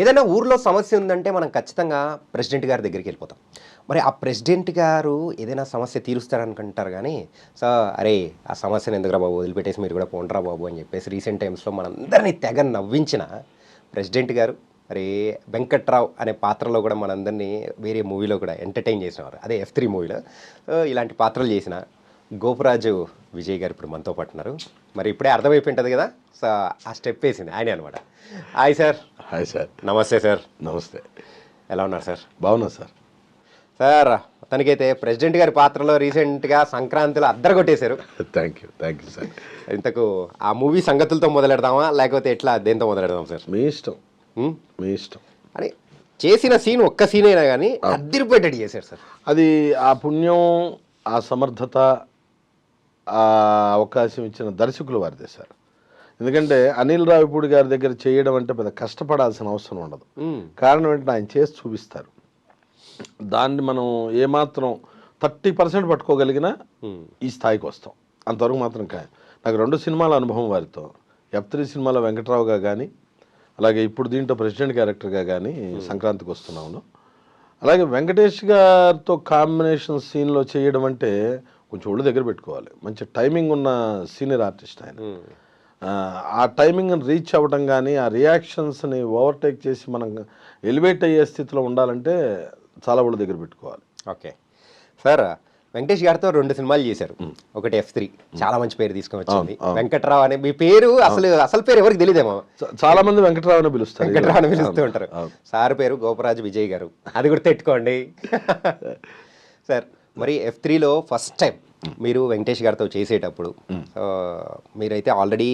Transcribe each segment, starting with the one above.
ఏదైనా ఊర్లో సమస్య ఉందంటే మనం ఖచ్చితంగా ప్రెసిడెంట్ గారి దగ్గరికి వెళ్ళిపోతాం. మరి ఆ ప్రెసిడెంట్ గారు ఏదైనా సమస్య తీరుస్తారనుకుంటారు కానీ, సో అరే ఆ సమస్యను ఎందుకురా బాబు వదిలిపెట్టేసి మీరు కూడా పోండ్రా బాబు అని చెప్పేసి రీసెంట్ టైమ్స్లో మనందరినీ తెగ నవ్వించిన ప్రెసిడెంట్ గారు మరి వెంకట్రావు అనే పాత్రలో కూడా మనందరినీ వేరే మూవీలో కూడా ఎంటర్టైన్ చేసినవారు. అదే F3 మూవీలో ఇలాంటి పాత్రలు చేసిన గోపరాజు విజయ్ గారు ఇప్పుడు మనతో పాటు ఉన్నారు. మరి ఇప్పుడే అర్థమైపోయి ఉంటుంది కదా, సో ఆ స్టెప్ వేసింది ఆయనే అనమాట. Hi sir. Hi sir. నమస్తే సార్. నమస్తే. ఎలా ఉన్నారు సార్? బాగున్నా సార్. సార్ తనకైతే ప్రెసిడెంట్ గారి పాత్రలో రీసెంట్గా సంక్రాంతిలో అద్దరగొట్టేశారు. Thank you sir. ఇంతకు ఆ మూవీ సంగతులతో మొదలెడదామా లేకపోతే ఎట్లా దేంతో మొదలెడదాం సార్? మీ ఇష్టం. మీ ఇష్టం. అని చేసిన సీన్ ఒక్క సీన్ అయినా కానీ అద్దరిపోయేటట్టు చేశారు సార్. అది ఆ పుణ్యం, ఆ సమర్థత, ఆ అవకాశం ఇచ్చిన దర్శకులు వారిదే సార్. ఎందుకంటే అనిల్ రావిపూడి గారి దగ్గర చేయడం అంటే పెద్ద కష్టపడాల్సిన అవసరం ఉండదు. కారణం ఏంటంటే ఆయన చేసి చూపిస్తారు. దాన్ని మనం ఏమాత్రం 30% పట్టుకోగలిగినా ఈ స్థాయికి వస్తాం. అంతవరకు మాత్రం నాకు 2 సినిమాల అనుభవం వారితో. F3 సినిమాలో వెంకట్రావుగా కానీ, అలాగే ఇప్పుడు దీంట్లో ప్రెసిడెంట్ క్యారెక్టర్గా కానీ సంక్రాంతికి వస్తున్నాను. అలాగే వెంకటేష్ గారితో కాంబినేషన్ సీన్లో చేయడం అంటే కొంచెం ఒళ్ళు దగ్గర పెట్టుకోవాలి. మంచి టైమింగ్ ఉన్న సీనియర్ ఆర్టిస్ట్ ఆయన. ఆ టైమింగ్ని రీచ్ అవ్వడం కానీ, ఆ రియాక్షన్స్ని ఓవర్టేక్ చేసి మనం ఎలివేట్ అయ్యే స్థితిలో ఉండాలంటే చాలా ఒళ్ళు దగ్గర పెట్టుకోవాలి. ఓకే సార్, వెంకటేష్ గారితో 2 సినిమాలు చేశారు. ఒకటి F3, చాలా మంచి పేరు తీసుకొని వచ్చింది. వెంకట్రావు అనే మీ పేరు అసలు పేరు ఎవరికి తెలియదేమో. చాలా మంది వెంకట్రావు అని పిలుస్తారు. వెంకట్రావు అని పిలుస్తూ ఉంటారు. సార్ పేరు గోపరాజు విజయ్ గారు, అది కూడా తెట్టుకోండి సార్. మరి F3లో ఫస్ట్ టైం మీరు వెంకటేష్ గారితో చేసేటప్పుడు మీరైతే ఆల్రెడీ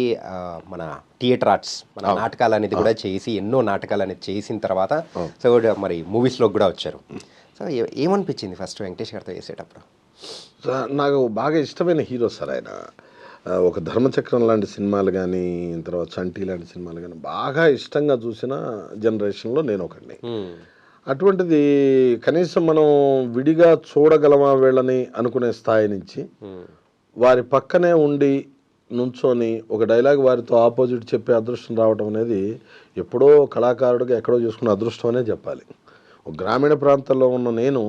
మన థియేటర్ ఆర్ట్స్, మన నాటకాలు అనేది కూడా చేసి ఎన్నో నాటకాలు అనేది చేసిన తర్వాత సో మరి మూవీస్లో కూడా వచ్చారు. సో ఏమనిపించింది ఫస్ట్ వెంకటేష్ గారితో చేసేటప్పుడు? నాకు బాగా ఇష్టమైన హీరో సార్ ఆయన. ఒక ధర్మచక్రం లాంటి సినిమాలు కానీ, తర్వాత చంటి లాంటి సినిమాలు కానీ బాగా ఇష్టంగా చూసిన జనరేషన్లో నేను ఒకడిని. అటువంటిది కనీసం మనం విడిగా చూడగలమా వీళ్ళని అనుకునే స్థాయి నుంచి వారి పక్కనే ఉండి నుంచొని ఒక డైలాగ్ వారితో ఆపోజిట్ చెప్పే అదృష్టం రావడం అనేది ఎప్పుడో కళాకారుడిగా ఎక్కడో చూసుకున్న అదృష్టం అనే చెప్పాలి. ఒక గ్రామీణ ప్రాంతాల్లో ఉన్న నేను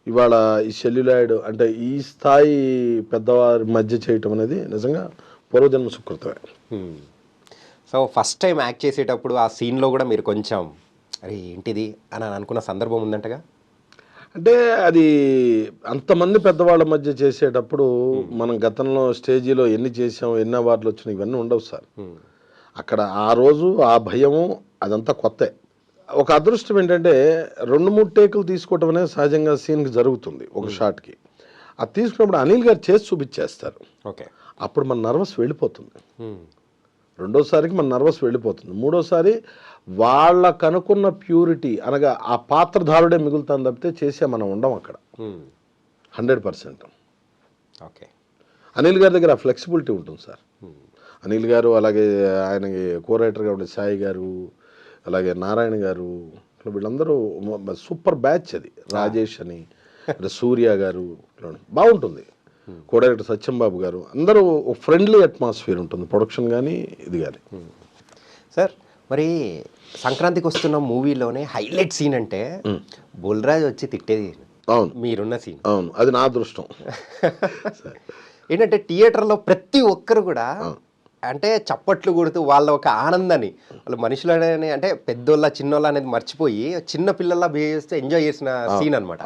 ఇవాళ ఈ సెల్యులాయిడ్ అంటే ఈ స్థాయి పెద్దవారి మధ్య చేయటం అనేది నిజంగా పూర్వజన్మ సుకృతమే. సో ఫస్ట్ టైం యాక్ట్ చేసేటప్పుడు ఆ సీన్లో కూడా మీరు కొంచెం అరే ఏంటిది అని అనుకున్న సందర్భం ఉందంటగా? అంటే అది అంతమంది పెద్దవాళ్ళ మధ్య చేసేటప్పుడు మనం గతంలో స్టేజీలో ఎన్ని చేసాం, ఎన్ని అవార్డులు వచ్చినాయి, ఇవన్నీ ఉండవు సార్. అక్కడ ఆ రోజు ఆ భయము అదంతా కొత్తే. ఒక అదృష్టం ఏంటంటే 2-3 టేకులు తీసుకోవటం అనేది సహజంగా సీన్కి జరుగుతుంది ఒక షాట్కి. అది తీసుకున్నప్పుడు అనిల్ గారు చేసి చూపించేస్తారు. ఓకే, అప్పుడు మన నర్వస్ వెళ్ళిపోతుంది. రెండోసారికి మన నర్వస్ వెళ్ళిపోతుంది. మూడోసారి వాళ్ళకు అనుకున్న ప్యూరిటీ అనగా ఆ పాత్రధారుడే మిగులుతాను తప్పితే చేసే మనం ఉండం అక్కడ 100%. ఓకే, అనిల్ గారి దగ్గర ఆ ఫ్లెక్సిబిలిటీ ఉంటుంది సార్. అనిల్ గారు, అలాగే ఆయనకి కో రైటర్గా ఉండే సాయి గారు, అలాగే నారాయణ గారు, వీళ్ళందరూ సూపర్ బ్యాచ్. అది రాజేష్ అని, సూర్య గారు, బాగుంటుంది. కో డైరెక్టర్ సత్యంబాబు గారు, అందరూ ఫ్రెండ్లీ అట్మాస్ఫియర్ ఉంటుంది ప్రొడక్షన్ కానీ ఇది కానీ. సార్ మరి సంక్రాంతికి వస్తున్న మూవీలోనే హైలైట్ సీన్ అంటే బుల్రాజ్ వచ్చి తిట్టేది. అవును, మీరున్న సీన్. అవును, అది నా అదృష్టం. ఏంటంటే థియేటర్లో ప్రతి ఒక్కరు కూడా అంటే చప్పట్లు కొడుతూ వాళ్ళ ఒక ఆనందాన్ని వాళ్ళు మనుషులనే అంటే పెద్దోళ్ళ చిన్నోళ్ళ అనేది మర్చిపోయి చిన్న పిల్లల్లా బిహేవ్ చేస్తే ఎంజాయ్ చేసిన సీన్ అనమాట.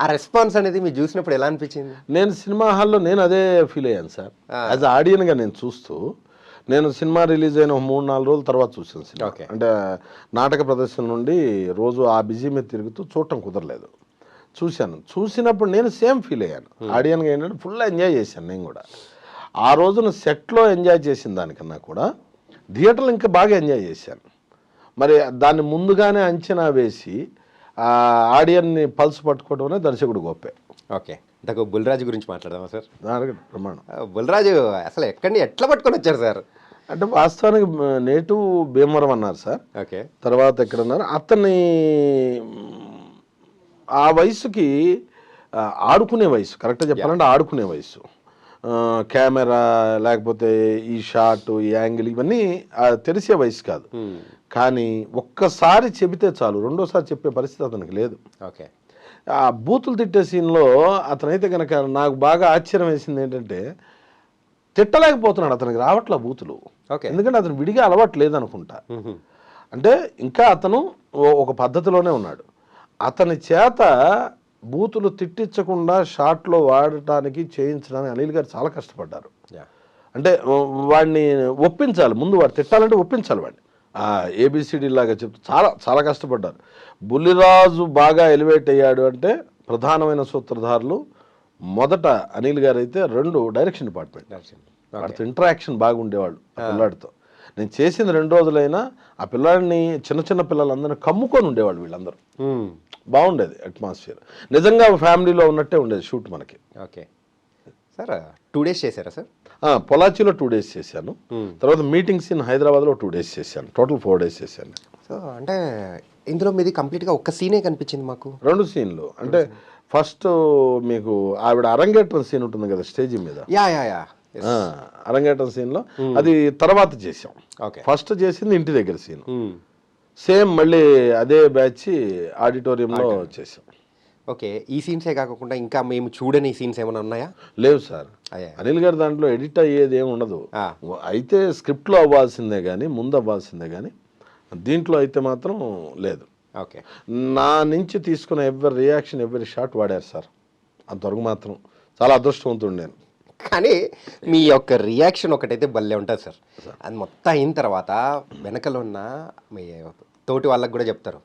ఆ రెస్పాన్స్ అనేది మీరు చూసినప్పుడు ఎలా అనిపించింది? నేను సినిమా హాల్లో నేను అదే ఫీల్ అయ్యాను సార్. యాజ్ ఆడియన్గా నేను చూస్తూ, నేను సినిమా రిలీజ్ అయిన 3-4 రోజుల తర్వాత చూసాను సినిమా. అంటే నాటక ప్రదర్శన నుండి రోజు ఆ బిజీ మీద తిరుగుతూ చూడటం కుదరలేదు. చూసినప్పుడు నేను సేమ్ ఫీల్ అయ్యాను. ఆడియన్గా ఏంటంటే ఫుల్ ఎంజాయ్ చేశాను నేను కూడా. ఆ రోజున సెట్లో ఎంజాయ్ చేసిన దానికన్నా కూడా థియేటర్లో ఇంకా బాగా ఎంజాయ్ చేశాను. మరి దాన్ని ముందుగానే అంచనా వేసి ఆడియన్ని పల్స్ పట్టుకోవడం అనేది దర్శకుడు గొప్పే. ఓకే, ఇంతకు బుల్రాజు గురించి మాట్లాడదామా సార్? ప్రమాణం. బుల్రాజు అసలు ఎట్లా పట్టుకొని వచ్చారు సార్? అంటే వాస్తవానికి నేటివ్ భీమవరం అన్నారు సార్. ఓకే, తర్వాత ఎక్కడన్నారు అతన్ని ఆ వయసుకి ఆడుకునే వయసు, కరెక్ట్గా చెప్పాలంటే ఆడుకునే వయసు. కెమెరా లేకపోతే ఈ షాట్, ఈ యాంగిల్ ఇవన్నీ తెలిసే వయసు కాదు. కానీ ఒక్కసారి చెబితే చాలు, రెండోసారి చెప్పే పరిస్థితి అతనికి లేదు. ఓకే. ఆ బూతులు తిట్టే సీన్లో అతనైతే కనుక నాకు బాగా ఆశ్చర్యం వేసింది ఏంటంటే, తిట్టలేకపోతున్నాడు, అతనికి రావట్లే బూతులు. ఓకే. ఎందుకంటే అతను విడిగా అలవాటు లేదనుకుంటా. అంటే ఇంకా అతను ఒక పద్ధతిలోనే ఉన్నాడు. అతని చేత బూతులు తిట్టించకుండా షాట్లో వాడటానికి చేయించడానికి అనిల్ గారు చాలా కష్టపడ్డారు. అంటే వాడిని ఒప్పించాలి, ముందు వాడు తిట్టాలంటే ఒప్పించాలి వాడిని. ఏబిసిడి లాగా చెప్తూ చాలా చాలా కష్టపడ్డారు. బుల్లిరాజు బాగా ఎలివేట్ అయ్యాడు అంటే ప్రధానమైన సూత్రధారులు మొదట అనిల్ గారు అయితే, రెండు డైరెక్షన్ డిపార్ట్మెంట్. వాడితో ఇంటరాక్షన్ బాగుండేవాళ్ళు ఆ పిల్లాడితో. నేను చేసిన 2 రోజులైనా ఆ పిల్లాడిని చిన్న చిన్న పిల్లలందరినీ కమ్ముకొని ఉండేవాళ్ళు వీళ్ళందరూ. బాగుండేది అట్మాస్ఫియర్, నిజంగా ఫ్యామిలీలో ఉన్నట్టే ఉండేది షూట్ మనకి. Okay sir. 2 days చేశారా సార్? పొలాచిలో 2 days చేశాను. తర్వాత మీటింగ్స్ ఇన్ హైదరాబాద్లో 2 days చేశాను. టోటల్ 4 days చేశాను. సో అంటే ఇందులో మీది కంప్లీట్గా ఒక్క సీనే కనిపించింది మాకు. 2 సీన్లు అంటే ఫస్ట్ మీకు ఆవిడ అరంగేట్రం సీన్ ఉంటుంది కదా స్టేజ్ మీద. యా అరంగేట్రం సీన్లో అది తర్వాత చేసాం. ఓకే. ఫస్ట్ చేసింది ఇంటి దగ్గర సీన్. సేమ్ మళ్ళీ అదే బ్యాచ్ ఆడిటోరియంలో చేసాం. ఓకే. ఈ సీన్సే కాకుండా ఇంకా మేము చూడని సీన్స్ ఏమైనా ఉన్నాయా? లేవు సార్. అనిల్ గారు దాంట్లో ఎడిట్ అయ్యేది ఏమి ఉండదు. అయితే స్క్రిప్ట్లో అవ్వాల్సిందే కానీ, ముందు అవ్వాల్సిందే కానీ, దీంట్లో అయితే మాత్రం లేదు. ఓకే. నా నుంచి తీసుకున్న ఎవరి రియాక్షన్, ఎవరి షాట్ వాడారు సార్. అంతవరకు మాత్రం చాలా అదృష్టవంతుడు నేను. కానీ మీ యొక్క రియాక్షన్ ఒకటైతే భలే ఉంటుంది సార్. అది మొత్తం అయిన తర్వాత వెనకలో ఉన్న మీ తోటి వాళ్ళకి కూడా చెప్తారు,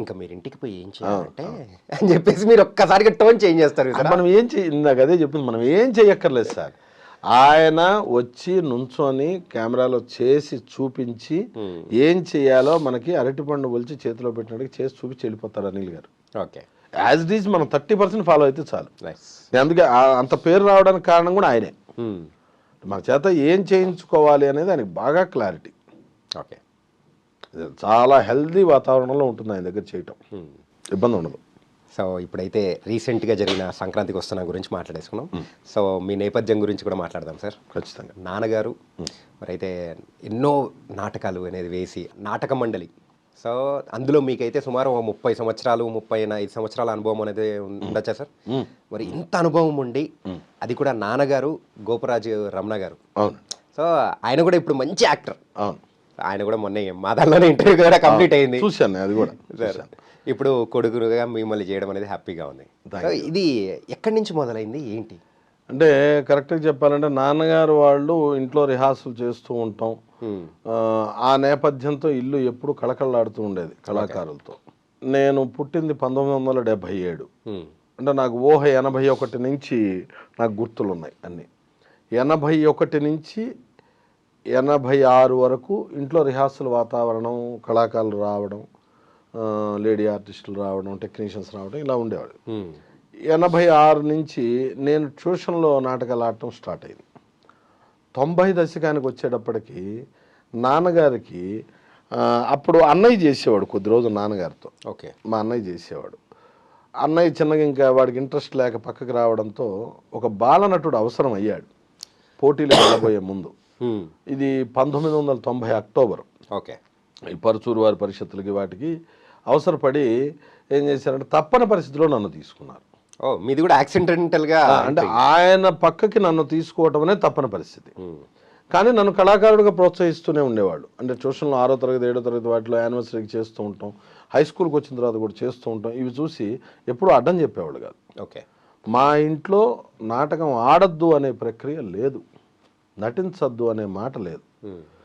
ఇంకా మీరు ఇంటికి పోయి ఏం చేయాలంటే అని చెప్పేసి మీరు ఒక్కసారిగా టోన్ చేంజ్ చేస్తారు. మనం ఏం ఇందాక అదే చెప్పింది, మనం ఏం చెయ్యక్కర్లేదు సార్. ఆయన వచ్చి నుంచొని కెమెరాలో చేసి చూపించి ఏం చేయాలో మనకి అరటిపండు ఒలిచి చేతిలో పెట్టినట్టుగా చేసి చూపించి వెళ్ళిపోతాడు అనిల్ గారు. ఓకే. యాజ్ ఇట్ ఈజ్ మనం 30% ఫాలో అయితే చాలు. నైస్. అందుకే అంత పేరు రావడానికి కారణం కూడా ఆయనే. మన చేత ఏం చేయించుకోవాలి అనేది ఆయనకి బాగా క్లారిటీ. ఓకే. చాలా హెల్దీ వాతావరణంలో ఉంటుంది ఆయన దగ్గర చేయటం, ఇబ్బంది ఉండదు. సో ఇప్పుడైతే రీసెంట్గా జరిగిన సంక్రాంతికి వస్తున్న గురించి మాట్లాడేసుకున్నాం. సో మీ నేపథ్యం గురించి కూడా మాట్లాడదాం సార్. ఖచ్చితంగా. నాన్నగారు మరైతే ఎన్నో నాటకాలు అనేది వేసి నాటక మండలి, సో అందులో మీకైతే సుమారు 30 సంవత్సరాలు 35 సంవత్సరాల అనుభవం అనేది ఉండొచ్చా సార్? మరి ఇంత అనుభవం ఉండి అది కూడా నాన్నగారు గోపరాజు రమణ గారు. అవును. సో ఆయన కూడా ఇప్పుడు మంచి యాక్టర్. అవును. ఆయన కూడా మొన్న మా దానిలోనే ఇంటర్వ్యూ కూడా కంప్లీట్ అయింది. చూశాను అది కూడా. ఇప్పుడు కొడుకుగా మిమ్మల్ని చేయడం అనేది హ్యాపీగా ఉంది. ఇది ఎక్కడి నుంచి మొదలైంది ఏంటి? అంటే కరెక్ట్గా చెప్పాలంటే నాన్నగారు వాళ్ళు ఇంట్లో రిహార్సల్ చేస్తూ ఉంటాం. ఆ నేపథ్యంతో ఇల్లు ఎప్పుడు కళకళలాడుతూ ఉండేది కళాకారులతో. నేను పుట్టింది 1977. అంటే నాకు ఊహ 81 నుంచి నాకు గుర్తులు ఉన్నాయి అన్నీ. 81 నుంచి 86 వరకు ఇంట్లో రిహార్సల్ వాతావరణం, కళాకారులు రావడం, లేడీ ఆర్టిస్టులు రావడం, టెక్నీషియన్స్ రావడం, ఇలా ఉండేవాడు. 86 నుంచి నేను ట్యూషన్లో నాటకాలు ఆడటం స్టార్ట్ అయింది. 90 దశకానికి వచ్చేటప్పటికి నాన్నగారికి అప్పుడు అన్నయ్య చేసేవాడు కొద్ది రోజులు నాన్నగారితో. ఓకే. మా అన్నయ్య చేసేవాడు. అన్నయ్య చిన్నగా ఇంకా వాడికి ఇంట్రెస్ట్ లేక పక్కకి రావడంతో ఒక బాలనటుడు అవసరం అయ్యాడు పోటీలు వెళ్ళబోయే ముందు. ఇది 1990 అక్టోబర్. ఓకే. ఈ పరుచూరు వారి పరిషత్తులకి వాటికి అవసరపడి ఏం చేశారంటే తప్పని పరిస్థితిలో నన్ను తీసుకున్నారు. మీది కూడా యాక్సిడెంటల్గా, అంటే ఆయన పక్కకి నన్ను తీసుకోవటం అనేది తప్పని పరిస్థితి. కానీ నన్ను కళాకారుడిగా ప్రోత్సహిస్తూనే ఉండేవాళ్ళు. అంటే ట్యూషన్లో 6వ తరగతి 7వ తరగతి వాటిలో యానివర్సరీకి చేస్తూ ఉంటాం, హై స్కూల్కి వచ్చిన తర్వాత కూడా చేస్తూ ఉంటాం. ఇవి చూసి ఎప్పుడూ అడ్డం చెప్పేవాళ్ళు కాదు. ఓకే. మా ఇంట్లో నాటకం ఆడద్దు అనే ప్రక్రియ లేదు, నటించద్దు అనే మాట లేదు.